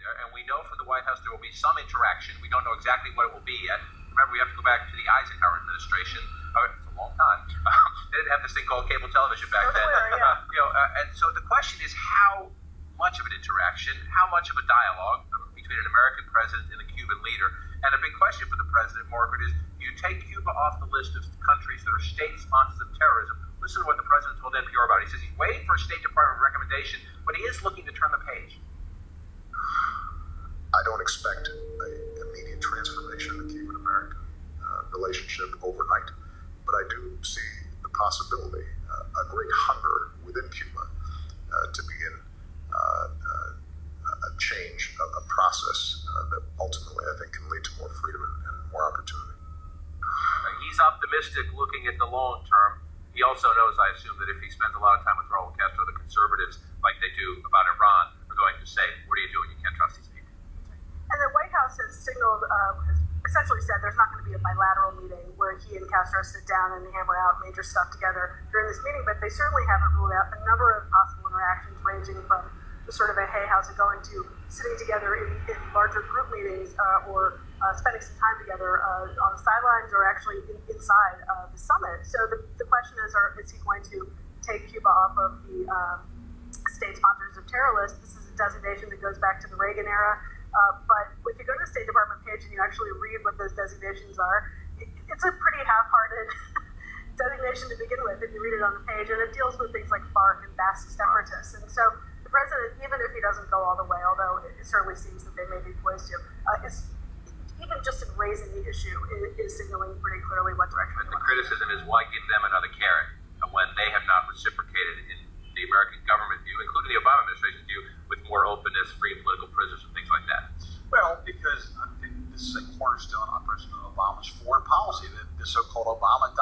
and we know from the White House there will be some interaction. We don't know exactly what it will be yet. Remember, we have to go back to the Eisenhower administration. It's a long time. They didn't have this thing called cable television back then. And so the question is how much of an interaction, how much of a dialogue between an American president and a Cuban leader. And a big question for the president, Margaret, is you take Cuba off the list of countries that are state sponsors of terrorism. Listen to what the president told NPR about it. He says he's waiting for a State Department recommendation, but he is looking to turn the page. I don't expect an immediate transformation in the Cuban-American relationship overnight, but I do see the possibility, a great hunger within Cuba to begin a change, a process that ultimately I think can lead to more freedom and more opportunity. He's optimistic looking at the long term. He also knows, I assume, that if he spends a lot of time with Raul Castro, the conservatives, like they do about Iran, are going to say, what are you doing? You can't trust these people. And the White House has signaled, has essentially said there's not going to be a bilateral meeting where he and Castro sit down and hammer out major stuff together during this meeting, but they certainly haven't ruled out a number of possible interactions ranging from just sort of a, hey, how's it going, to sitting together in larger group meetings or spending some time together on the sidelines or actually inside the summit. So the question is he going to take Cuba off of the state sponsors of terror list? This is a designation that goes back to the Reagan era. But if you go to the State Department page and you actually read what those designations are, it's a pretty half-hearted designation to begin with if you read it on the page, and it deals with things like FARC and Basque separatists. And so the president, even if he doesn't go all the way, although it certainly seems that they may be poised to, is even just in raising the issue is signaling pretty clearly what direction. But the criticism is, why give them another carrot when they have not reciprocated in the American government view, including the Obama administration view, with more openness, free political prisoners, and things like that? Well, because I think this is a cornerstone on President Obama's foreign policy, that the so-called Obama